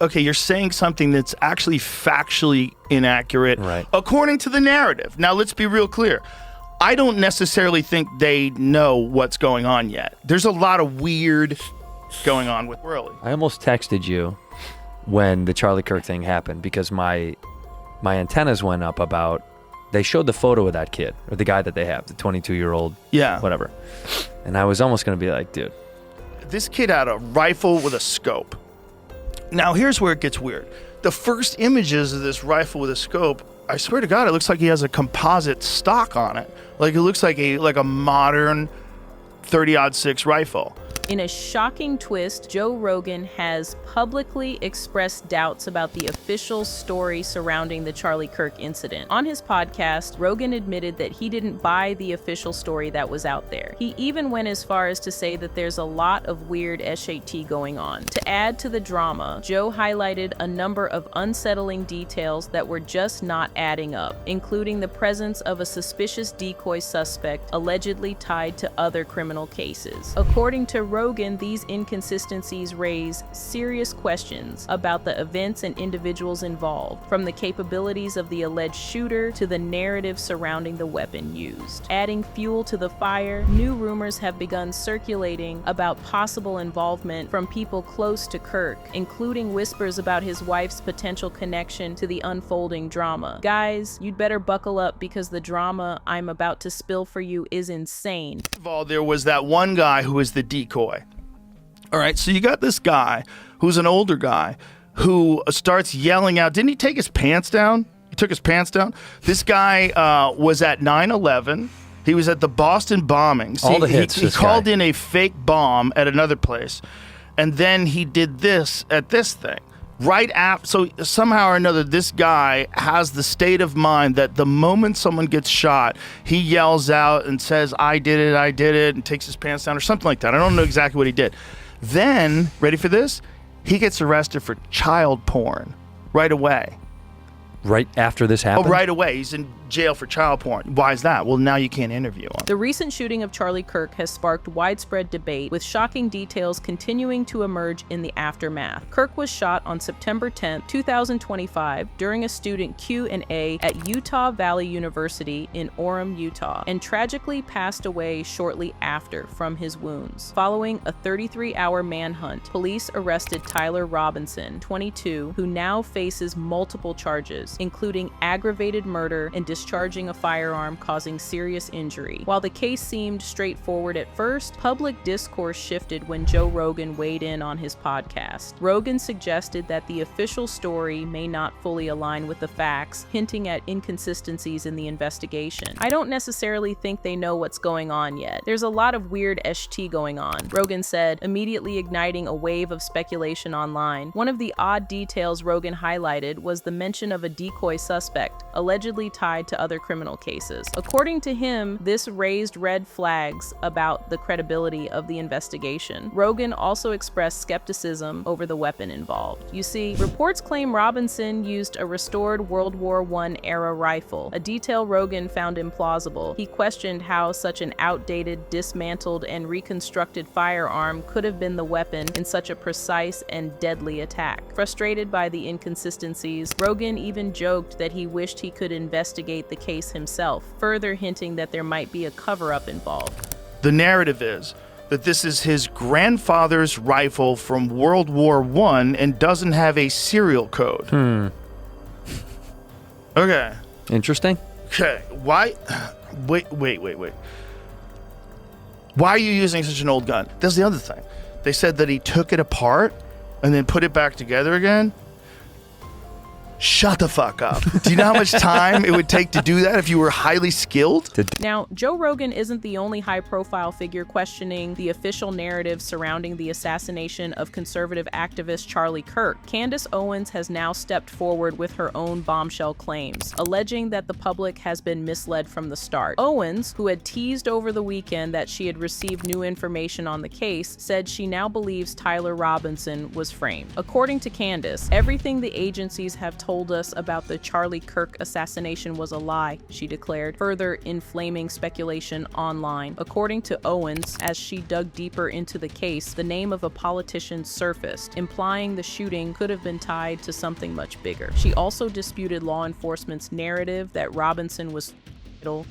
okay, you're saying something that's actually factually inaccurate Right. according to the narrative. Now, let's be real clear. I don't necessarily think they know what's going on yet. There's a lot of weird going on with Whirly. I almost texted you when the Charlie Kirk thing happened because my antennas went up about, they showed the photo of that kid, or the guy that they have, the 22-year-old, Yeah. whatever. And I was almost going to be like, dude. This kid had a rifle with a scope. Now, here's where it gets weird. The first images of this rifle with a scope, I swear to God, it looks like he has a composite stock on it. Like, it looks like a modern 30-06 rifle. In a shocking twist, Joe Rogan has publicly expressed doubts about the official story surrounding the Charlie Kirk incident. On his podcast, Rogan admitted that he didn't buy the official story that was out there. He even went as far as to say that there's a lot of weird SHT going on. To add to the drama, Joe highlighted a number of unsettling details that were just not adding up, including the presence of a suspicious decoy suspect allegedly tied to other criminal cases. According to Rogan, these inconsistencies raise serious questions about the events and individuals involved, from the capabilities of the alleged shooter to the narrative surrounding the weapon used. Adding fuel to the fire, new rumors have begun circulating about possible involvement from people close to Kirk, including whispers about his wife's potential connection to the unfolding drama. Guys, you'd better buckle up because the drama I'm about to spill for you is insane. First of all, there was that one guy who was the decoy. All right, so you got this guy who's an older guy who starts yelling out. Didn't he take his pants down? He took his pants down. This guy was at 9/11. He was at the Boston bombings. All the hits. He called in a fake bomb at another place, and then he did this at this thing. Right after, so somehow or another, this guy has the state of mind that the moment someone gets shot, he yells out and says, I did it, and takes his pants down or something like that. I don't know exactly what he did. Then, ready for this? He gets arrested for child porn right away. Right after this happened? Oh, right away. He's in jail for child porn. Why is that? Well, now you can't interview him. The recent shooting of Charlie Kirk has sparked widespread debate, with shocking details continuing to emerge in the aftermath. Kirk was shot on September 10, 2025, during a student Q&A at Utah Valley University in Orem, Utah, and tragically passed away shortly after from his wounds. Following a 33-hour manhunt, police arrested Tyler Robinson, 22, who now faces multiple charges, including aggravated murder and discharging a firearm causing serious injury. While the case seemed straightforward at first, public discourse shifted when Joe Rogan weighed in on his podcast. Rogan suggested that the official story may not fully align with the facts, hinting at inconsistencies in the investigation. I don't necessarily think they know what's going on yet. There's a lot of weird SHT going on, Rogan said, immediately igniting a wave of speculation online. One of the odd details Rogan highlighted was the mention of a decoy suspect, allegedly tied to other criminal cases. According to him, this raised red flags about the credibility of the investigation. Rogan also expressed skepticism over the weapon involved. You see, reports claim Robinson used a restored World War I era rifle, a detail Rogan found implausible. He questioned how such an outdated, dismantled, and reconstructed firearm could have been the weapon in such a precise and deadly attack. Frustrated by the inconsistencies, Rogan even joked that he wished he could investigate the case himself, further hinting that there might be a cover-up involved. The narrative is that this is his grandfather's rifle from World War I and doesn't have a serial code. Okay. Interesting. Okay. Why? Wait. Why are you using such an old gun? That's the other thing. They said that he took it apart and then put it back together again. Shut the fuck up. Do you know how much time it would take to do that if you were highly skilled? Now, Joe Rogan isn't the only high-profile figure questioning the official narrative surrounding the assassination of conservative activist Charlie Kirk. Candace Owens has now stepped forward with her own bombshell claims, alleging that the public has been misled from the start. Owens, who had teased over the weekend that she had received new information on the case, said she now believes Tyler Robinson was framed. According to Candace, everything the agencies have told told us about the Charlie Kirk assassination was a lie, she declared, further inflaming speculation online. According to Owens, as she dug deeper into the case, the name of a politician surfaced, implying the shooting could have been tied to something much bigger. She also disputed law enforcement's narrative that Robinson was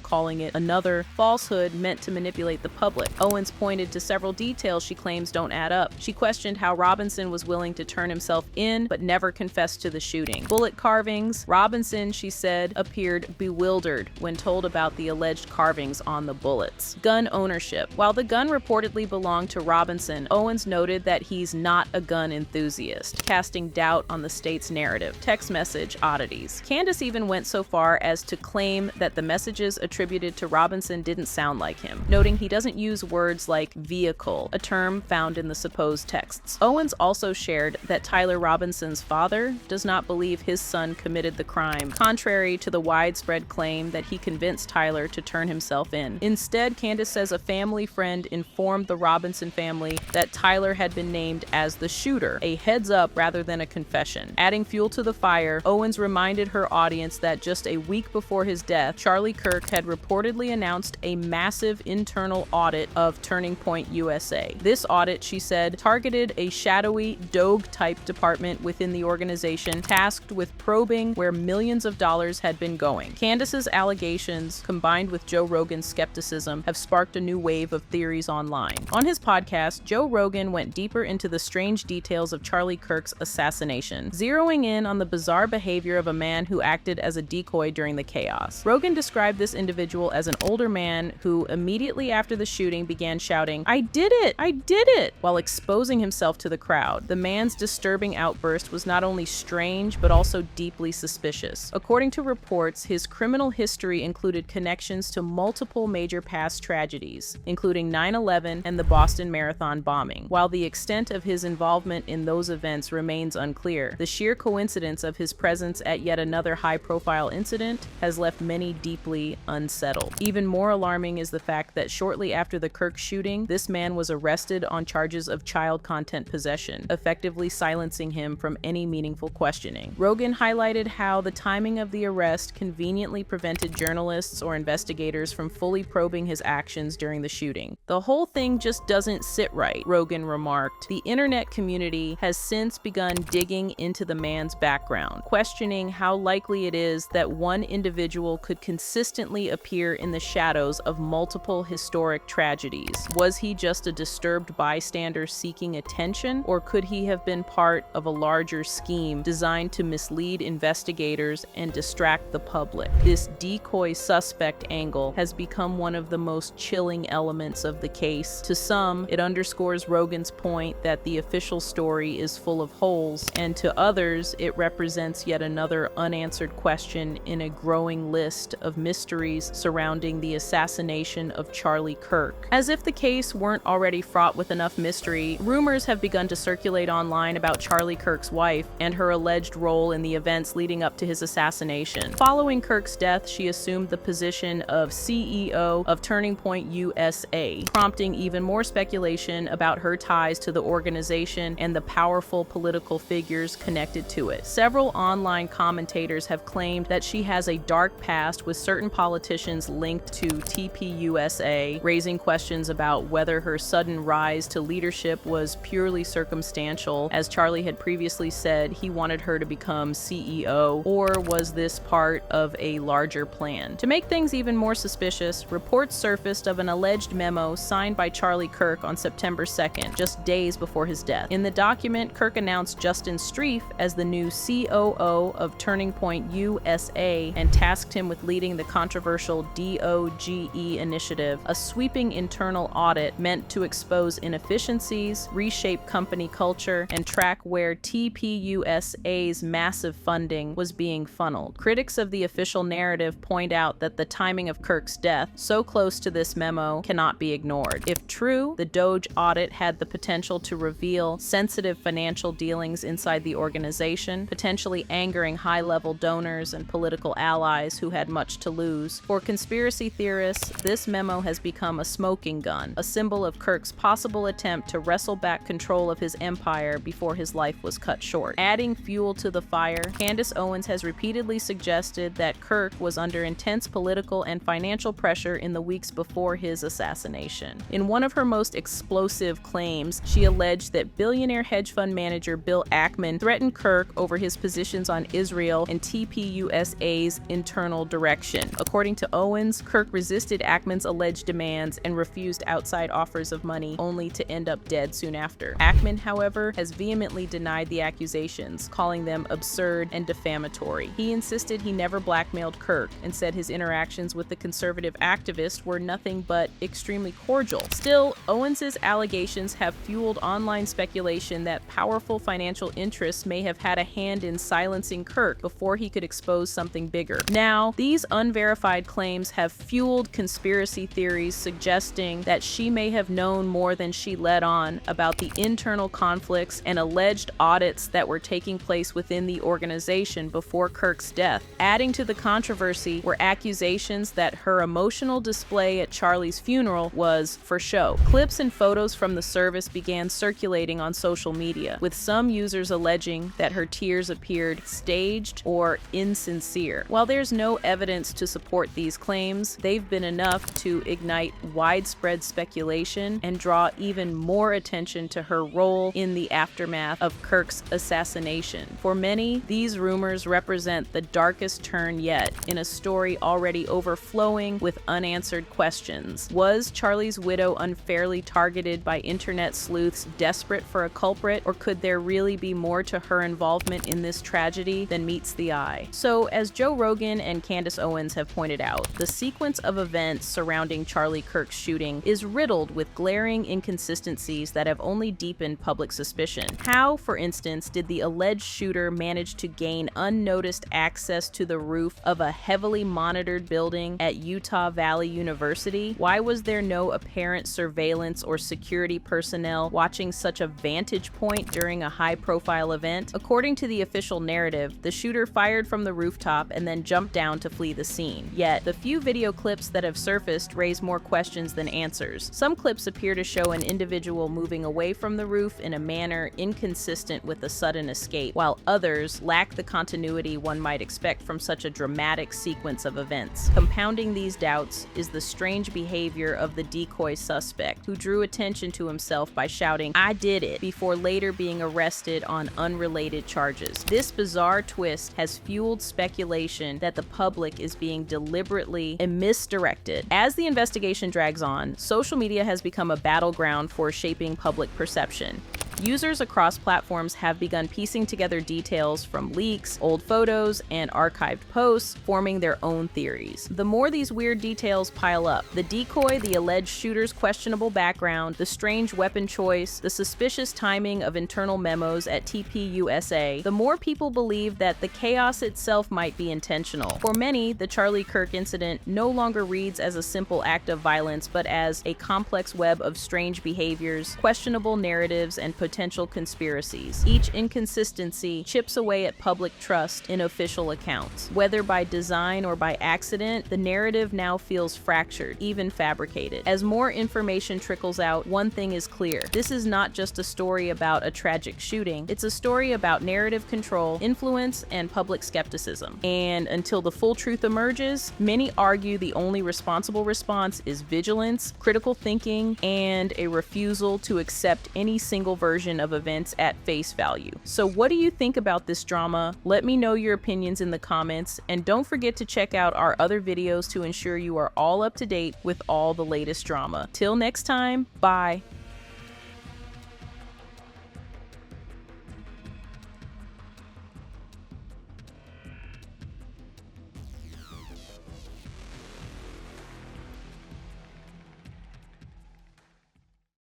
calling it another falsehood meant to manipulate the public. Owens pointed to several details she claims don't add up. She questioned how Robinson was willing to turn himself in, but never confessed to the shooting. Bullet carvings. Robinson, she said, appeared bewildered when told about the alleged carvings on the bullets. Gun ownership. While the gun reportedly belonged to Robinson, Owens noted that he's not a gun enthusiast, casting doubt on the state's narrative. Text message oddities. Candace even went so far as to claim that the messages attributed to Robinson didn't sound like him, noting he doesn't use words like vehicle, a term found in the supposed texts. Owens also shared that Tyler Robinson's father does not believe his son committed the crime, contrary to the widespread claim that he convinced Tyler to turn himself in. Instead, Candace says a family friend informed the Robinson family that Tyler had been named as the shooter, a heads up rather than a confession. Adding fuel to the fire, Owens reminded her audience that just a week before his death, Charlie Kirk had reportedly announced a massive internal audit of Turning Point USA. This audit, she said, targeted a shadowy Doge-type department within the organization tasked with probing where millions of dollars had been going. Candace's allegations, combined with Joe Rogan's skepticism, have sparked a new wave of theories online. On his podcast, Joe Rogan went deeper into the strange details of Charlie Kirk's assassination, zeroing in on the bizarre behavior of a man who acted as a decoy during the chaos. Rogan described this individual as an older man who immediately after the shooting began shouting, "I did it! I did it!" while exposing himself to the crowd. The man's disturbing outburst was not only strange but also deeply suspicious. According to reports, his criminal history included connections to multiple major past tragedies, including 9/11 and the Boston Marathon bombing. While the extent of his involvement in those events remains unclear, the sheer coincidence of his presence at yet another high-profile incident has left many deeply unsettled. Even more alarming is the fact that shortly after the Kirk shooting, this man was arrested on charges of child content possession, effectively silencing him from any meaningful questioning. Rogan highlighted how the timing of the arrest conveniently prevented journalists or investigators from fully probing his actions during the shooting. The whole thing just doesn't sit right, Rogan remarked. The internet community has since begun digging into the man's background, questioning how likely it is that one individual could consistently appear in the shadows of multiple historic tragedies. Was he just a disturbed bystander seeking attention, or could he have been part of a larger scheme designed to mislead investigators and distract the public? This decoy suspect angle has become one of the most chilling elements of the case. To some, it underscores Rogan's point that the official story is full of holes, and to others, it represents yet another unanswered question in a growing list of mysteries surrounding the assassination of Charlie Kirk. As if the case weren't already fraught with enough mystery, rumors have begun to circulate online about Charlie Kirk's wife and her alleged role in the events leading up to his assassination. Following Kirk's death, she assumed the position of CEO of Turning Point USA, prompting even more speculation about her ties to the organization and the powerful political figures connected to it. Several online commentators have claimed that she has a dark past with certain politicians linked to TPUSA, raising questions about whether her sudden rise to leadership was purely circumstantial, as Charlie had previously said he wanted her to become CEO, or was this part of a larger plan? To make things even more suspicious, reports surfaced of an alleged memo signed by Charlie Kirk on September 2nd, just days before his death. In the document, Kirk announced Justin Strieff as the new COO of Turning Point USA and tasked him with leading the controversial DOGE initiative, a sweeping internal audit meant to expose inefficiencies, reshape company culture, and track where TPUSA's massive funding was being funneled. Critics of the official narrative point out that the timing of Kirk's death, so close to this memo, cannot be ignored. If true, the Doge audit had the potential to reveal sensitive financial dealings inside the organization, potentially angering high-level donors and political allies who had much to lose clues. For conspiracy theorists, this memo has become a smoking gun, a symbol of Kirk's possible attempt to wrestle back control of his empire before his life was cut short. Adding fuel to the fire, Candace Owens has repeatedly suggested that Kirk was under intense political and financial pressure in the weeks before his assassination. In one of her most explosive claims, she alleged that billionaire hedge fund manager Bill Ackman threatened Kirk over his positions on Israel and TPUSA's internal direction. According to Owens, Kirk resisted Ackman's alleged demands and refused outside offers of money, only to end up dead soon after. Ackman, however, has vehemently denied the accusations, calling them absurd and defamatory. He insisted he never blackmailed Kirk and said his interactions with the conservative activist were nothing but extremely cordial. Still, Owens's allegations have fueled online speculation that powerful financial interests may have had a hand in silencing Kirk before he could expose something bigger. Now, these unverified claims have fueled conspiracy theories suggesting that she may have known more than she let on about the internal conflicts and alleged audits that were taking place within the organization before Kirk's death. Adding to the controversy were accusations that her emotional display at Charlie's funeral was for show. Clips and photos from the service began circulating on social media, with some users alleging that her tears appeared staged or insincere. While there's no evidence to support these claims, they've been enough to ignite widespread speculation and draw even more attention to her role in the aftermath of Kirk's assassination. For many, these rumors represent the darkest turn yet in a story already overflowing with unanswered questions. Was Charlie's widow unfairly targeted by internet sleuths desperate for a culprit, or could there really be more to her involvement in this tragedy than meets the eye? So, as Joe Rogan and Candace Owens have pointed out, the sequence of events surrounding Charlie Kirk's shooting is riddled with glaring inconsistencies that have only deepened public suspicion. How, for instance, did the alleged shooter manage to gain unnoticed access to the roof of a heavily monitored building at Utah Valley University? Why was there no apparent surveillance or security personnel watching such a vantage point during a high-profile event? According to the official narrative, the shooter fired from the rooftop and then jumped down to flee the scene. Yet, the few video clips that have surfaced raise more questions than answers. Some clips appear to show an individual moving away from the roof in a manner inconsistent with a sudden escape, while others lack the continuity one might expect from such a dramatic sequence of events. Compounding these doubts is the strange behavior of the decoy suspect, who drew attention to himself by shouting, "I did it," before later being arrested on unrelated charges. This bizarre twist has fueled speculation that the public is being deliberately misdirected. As the investigation drags on, social media has become a battleground for shaping public perception. Users across platforms have begun piecing together details from leaks, old photos, and archived posts, forming their own theories. The more these weird details pile up, the decoy, the alleged shooter's questionable background, the strange weapon choice, the suspicious timing of internal memos at TPUSA, the more people believe that the chaos itself might be intentional. For many, the Charlie Kirk incident no longer reads as a simple act of violence, but as a complex web of strange behaviors, questionable narratives, and potential conspiracies. Each inconsistency chips away at public trust in official accounts. Whether by design or by accident, the narrative now feels fractured, even fabricated. As more information trickles out, one thing is clear. This is not just a story about a tragic shooting. It's a story about narrative control, influence, and public skepticism. And until the full truth emerges, many argue the only responsible response is vigilance, critical thinking, and a refusal to accept any single version of events at face value. So what do you think about this drama? Let me know your opinions in the comments, and don't forget to check out our other videos to ensure you are all up to date with all the latest drama. Till next time, bye.